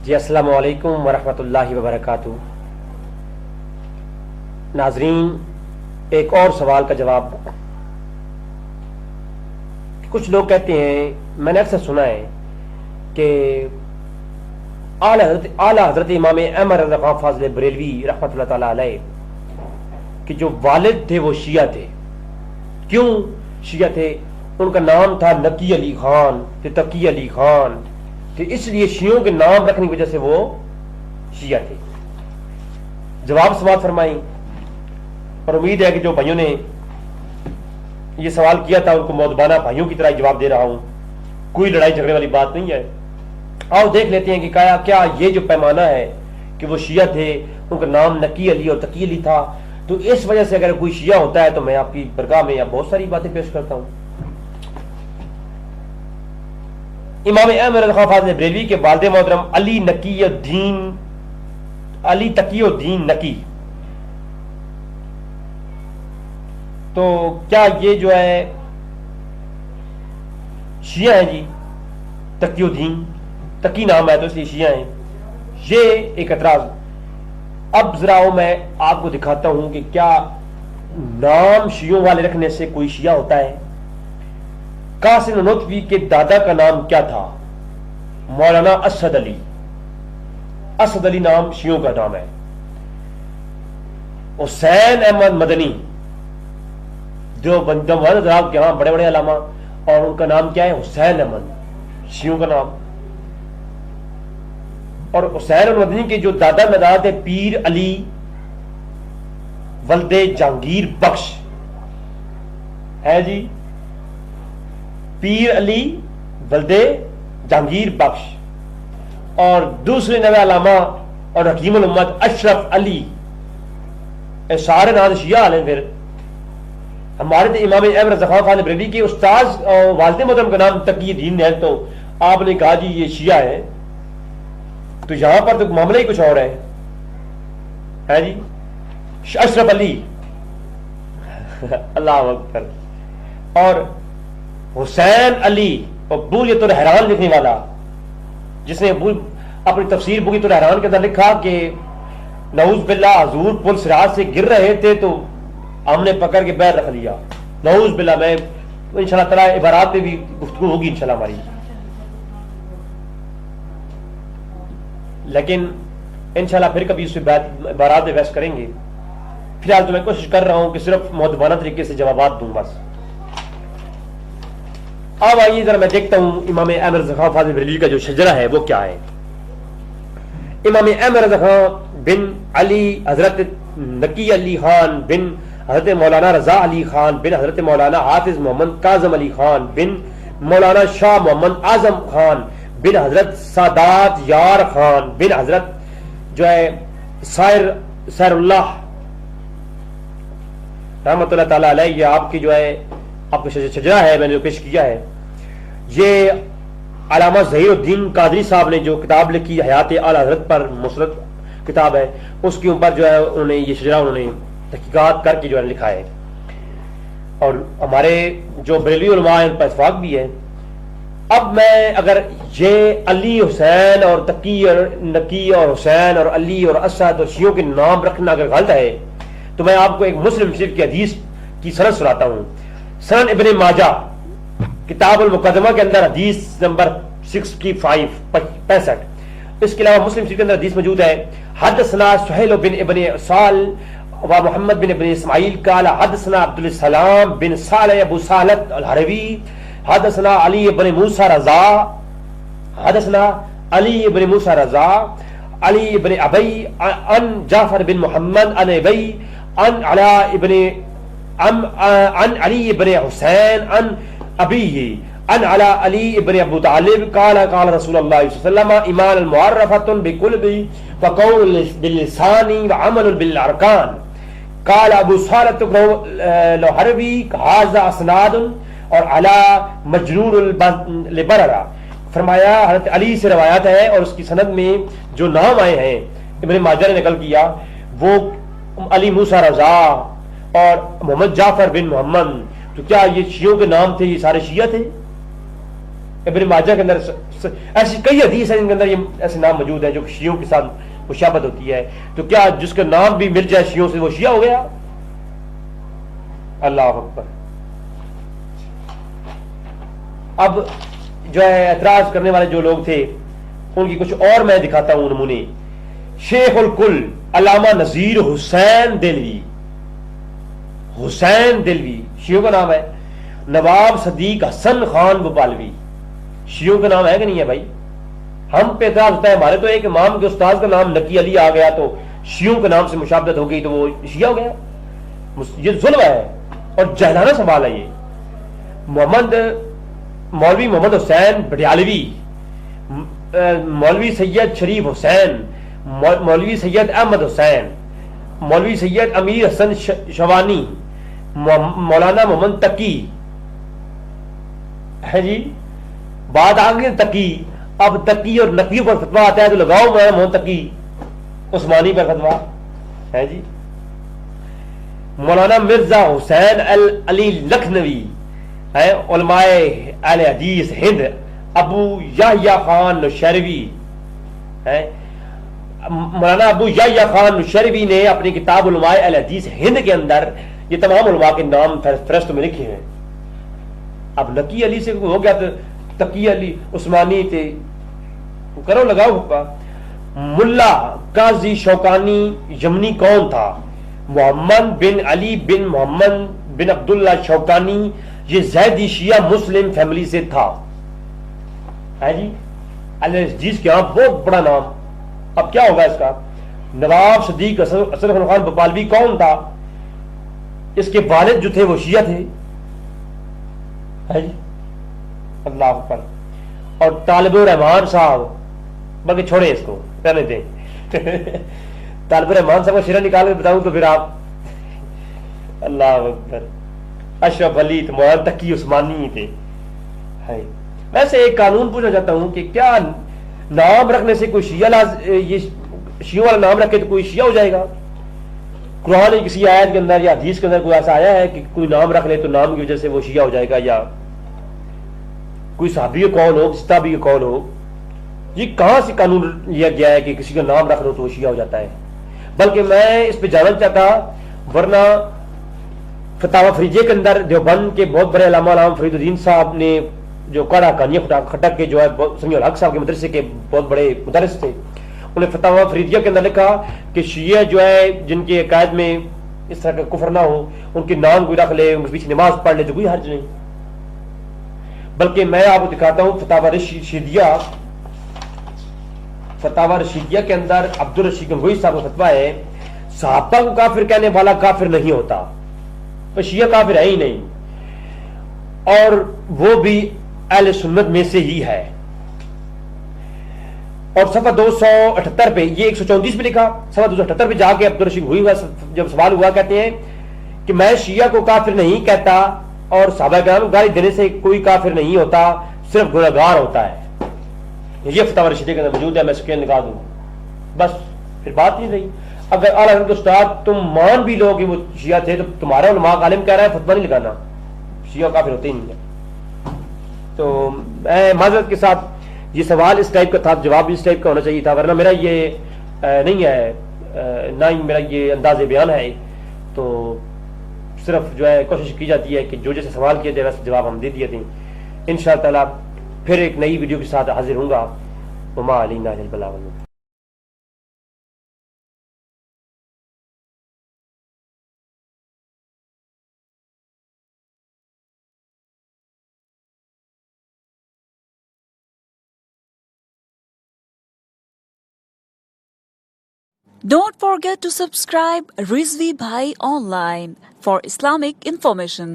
جی السلام علیکم ورحمۃ اللہ وبرکاتہ۔ ناظرین، ایک اور سوال کا جواب۔ کچھ لوگ کہتے ہیں، میں نے اکثر سنا ہے کہ اعلی حضرت امام احمد رضا خان فاضل بریلوی رحمۃ اللہ تعالی علیہ کہ جو والد تھے وہ شیعہ تھے۔ کیوں شیعہ تھے؟ ان کا نام تھا نقی علی خان، تقی علی خان، تو اس لیے شیعوں کے نام رکھنے کی وجہ سے وہ شیعہ تھے۔ جواب سماعت فرمائیں، اور امید ہے کہ جو بھائیوں نے یہ سوال کیا تھا ان کو مؤدبانہ بھائیوں کی طرح جواب دے رہا ہوں، کوئی لڑائی جھگڑے والی بات نہیں ہے۔ آؤ دیکھ لیتے ہیں کہ کیا یہ جو پیمانہ ہے کہ وہ شیعہ تھے، ان کا نام نقی علی اور تقی علی تھا، تو اس وجہ سے اگر کوئی شیعہ ہوتا ہے تو میں آپ کی برگاہ میں بہت ساری باتیں پیش کرتا ہوں۔ امام احمد رضا خان فاضل بریلوی کے والد محترم علی تقی الدین نقی، تو کیا یہ جو ہے شیعہ ہیں؟ جی تقی الدین، تقی نام ہے تو اس لیے شیعہ ہیں، یہ ایک اعتراض۔ اب ذرا میں آپ کو دکھاتا ہوں کہ کیا نام شیعوں والے رکھنے سے کوئی شیعہ ہوتا ہے۔ قاسم نانوتوی کے دادا کا نام کیا تھا؟ مولانا اسد علی۔ اسد علی نام شیعوں کا نام ہے۔ حسین احمد مدنی جو حضرات کے ہاں بڑے بڑے علامہ، اور ان کا نام کیا ہے؟ حسین احمد، شیعوں کا نام۔ اور حسین المدنی کے جو دادا مداد تھے پیر علی ولد جہانگیر بخش ہے جی، پیر علی ولد جہانگیر بخش۔ اور دوسرے نوے علامہ اور حکیم الامت اشرف علی، سارے نام شیعہ عالم۔ پھر ہمارے تو امام احمد رضا خان فاضل بریلوی کے استاذ اور والد محترم کا نام تقی الدین ہے، تو آپ نے کہا جی یہ شیعہ ہے، تو یہاں پر تو معاملہ ہی کچھ اور ہے جی۔ اشرف علی اللہ اکبر، اور حسین علی، اور بغیت الحیران لکھنے والا جس نے اپنی تفسیر بغیت الحیران کے اندر لکھا کہ نعوذ باللہ حضور پل صراط سے گر رہے تھے تو ہم نے پکڑ کے پیر رکھ لیا، نعوذ باللہ۔ میں انشاءاللہ تعالی عبارات پہ بھی گفتگو ہوگی انشاءاللہ ہماری، لیکن انشاءاللہ پھر کبھی اس پہ عبارات پہ بحث کریں گے۔ فی الحال تو میں کوشش کر رہا ہوں کہ صرف مؤدبانہ طریقے سے جوابات دوں بس۔ اب آئیے ذرا میں دیکھتا ہوں امام احمد رضا خان فاضل بریلوی کا جو شجرہ ہے وہ کیا ہے۔ امام احمد رضا خان بن علی حضرت نقی علی خان بن حضرت مولانا رضا علی خان بن حضرت مولانا حافظ محمد کاظم علی خان بن مولانا شاہ محمد اعظم خان بن حضرت سادات یار خان بن حضرت جو ہے سیر اللہ رحمۃ اللہ تعالی علیہ، یہ آپ کی جو ہے آپ کا شجرہ ہے، میں نے جو پیش کیا ہے۔ یہ علامہ ظہیر الدین قادری صاحب نے جو کتاب لکھی حیات اعلی حضرت پر مسرت کتاب ہے، اس کے اوپر جو ہے انہوں نے یہ شجرہ انہوں نے تحقیقات کر کے جو ہے لکھا ہے، اور ہمارے جو بریلوی علماء ہیں ان پر اتفاق بھی ہے۔ اب میں اگر یہ علی حسین اور تقی اور نقی اور حسین اور علی اور اسد اور شیعوں کے نام رکھنا اگر غلط ہے تو میں آپ کو ایک مسلم شریف کی حدیث کی سند سناتا ہوں۔ سنن ابن ماجہ کتاب المقدمہ کے اندر حدیث نمبر 65۔ اس کے علاوہ مسلم شریف کے اندر حدیث موجود ہے، حدثنا سہیل بن ابن سال و محمد بن ابن اسماعیل قال حدثنا عبد السلام بن صالح ابو صالح الحروی حدثنا علی بن موسیٰ رضا حدثنا علی بن موسیٰ رضا علی بن ابی عن جعفر بن محمد عن ابی عن علی بن حسین عن ابیہ عن علی بن ابو طالب قال قال رسول اللہ صلی اللہ علیہ وسلم ایمان المعرفۃ بقلب وقول باللسان وعمل بالارکان قال ابو صالح الحروی ھذا اسناد اور علی مجرور البررہ، فرمایا حضرت علی سے روایت ہے اور اس کی سند میں جو نام آئے ہیں ابن ماجہ نے نقل کیا وہ علی موسیٰ رضا اور محمد جعفر بن محمد۔ تو کیا یہ شیعوں کے نام تھے؟ یہ سارے شیعہ تھے؟ ابن ماجہ کے اندر ایسی کئی حدیث ہیں جن کے اندر یہ ایسے نام موجود ہیں جو شیعوں کے ساتھ مشابہت ہوتی ہے. تو کیا جس کا نام بھی مل جائے شیعوں سے وہ شیعہ ہو گیا؟ اللہ اکبر. اب جو ہے اعتراض کرنے والے جو لوگ تھے ان کی کچھ اور میں دکھاتا ہوں نمونے. شیخ الکل علامہ نذیر حسین دہلوی. حسین دہلوی شیعوں کا نام ہے. نواب صدیق حسن خان بھوپالوی شیعوں کا نام ہے کہ نہیں ہے بھائی؟ ہم پہ اعتراض ہوتا ہے ہمارے تو ایک امام کے استاد کا نام نقی علی آ گیا تو شیعوں کے نام سے مشابہت ہو گئی تو وہ شیعہ ہو گیا. یہ ظلم ہے اور جہلانہ سوال ہے. یہ مولوی محمد حسین بٹیالوی، مولوی سید شریف حسین، مولوی سید احمد حسین، مولوی سید امیر حسن شوانی، مولانا محمد تقی ہے جی. بات آ گئی تقی. اب تقی اور نقی پر فتوا آتا ہے تو لگاؤ میں محمد تقی عثمانی پر فتوا ہے جی. مولانا مرزا حسین علی لکھنوی ہے. علماء اہل حدیث ہند ابو یحییٰ خان نوشیروی ہے. مولانا ابو یحییٰ خان نوشیروی نے اپنی کتاب علماء اہل حدیث ہند کے اندر یہ تمام علماء کے نام فہرست میں لکھے ہیں. اب نقی علی سے ہو گیا تو تقی علی عثمانی تھے کرو لگاؤ حقا. ملا قاضی شوکانی یمنی کون تھا؟ محمد بن علی بن محمد بن عبداللہ شوکانی. یہ زیدی شیعہ مسلم فیملی سے تھا ہے جی. الحدیث کے ہاں بہت بڑا نام. اب کیا ہوگا اس کا؟ نواب صدیق حسن خان بھوپالوی کون تھا؟ اس کے والد جو تھے وہ شیعہ تھے ہے جی. اللہ اکبر. اور طالب الرحمان صاحب بلکہ چھوڑے اس کو رہنے دیں. طالب الرحمان صاحب کا شیرہ نکال کے بتاؤں تو پھر آپ اللہ اکبر. اشرف علی تو مولانا تقی عثمانی تھے. ویسے ایک قانون پوچھنا چاہتا ہوں کہ کیا نام رکھنے سے کوئی یہ شیعوں والا نام رکھے تو کوئی شیعہ ہو جائے گا؟ قرآن کی کسی آیت کے اندر یا حدیث کے اندر کوئی ایسا آیا ہے کہ کوئی نام رکھ لے تو نام کی وجہ سے وہ شیعہ ہو جائے گا؟ یا کوئی صحابی کا قول ہو، کسی تابعی کا قول ہو؟ یہ کہاں سے قانون لیا گیا ہے کہ کسی کا نام رکھ لو تو وہ شیعہ ہو جاتا ہے؟ بلکہ میں اس پہ جاننا چاہتا ورنہ فتاوی فریجے کے اندر دیوبند کے بہت بڑے علامہ علامہ فرید الدین صاحب نے جو کڑا کہانیاں کھٹک کے جو ہے سمیع الحق صاحب کے مدرسے کے بہت بڑے مدرس تھے، انہوں نے فتاوی فریدیہ کے اندر لکھا کہ شیعہ جو ہے جن کے عقائد میں اس طرح کا کفر نہ ہو ان کے نام کوئی رکھ لے، ان کے پیچھے نماز پڑھ لے تو کوئی حرج نہیں. بلکہ میں آپ کو دکھاتا ہوں فتاوی رشیدیہ کے اندر عبدالرشید گنگوئی صاحب کا فتویٰ ہے صحابہ کو کافر کہنے والا کافر نہیں ہوتا. تو شیعہ کافر ہے ہی نہیں اور وہ بھی اہل سنت میں سے ہی ہے. اور صفحہ 278 پہ یہ 134 پہ لکھا، صفحہ 278 پہ جا کے عبدالرشید گنگوئی جب سوال ہوا کہتے ہیں کہ میں شیعہ کو کافر نہیں کہتا اور صحابہ کرام کو گالی دینے سے کوئی کافر نہیں ہوتا، صرف گنہگار ہوتا ہے. یہ فتاوی رشیدیہ کے اندر موجود ہے. میں اسکرین نکال دوں بس پھر بات نہیں رہی. اگر اعلیٰ حضرت استاد تم مان بھی لو کہ وہ شیعہ تھے تو تمہارا علماء عالم کہہ رہا ہے فتویٰ نہیں لگانا، شیعہ کافر ہوتے ہی نہیں ہے. تو میں معذرت کے ساتھ یہ سوال اس ٹائپ کا تھا، جواب بھی اس ٹائپ کا ہونا چاہیے تھا، ورنہ میرا یہ نہیں ہے، نہ ہی میرا یہ انداز بیان ہے. تو صرف جو ہے کوشش کی جاتی ہے کہ جو جیسے سوال کیا جائے ویسے جواب ہم دے دیے تھے. انشاءاللہ تعالیٰ پھر ایک نئی ویڈیو کے ساتھ حاضر ہوں گا. وما علینا الا البلاغ. Don't forget to subscribe Rizvi Bhai Online for Islamic information.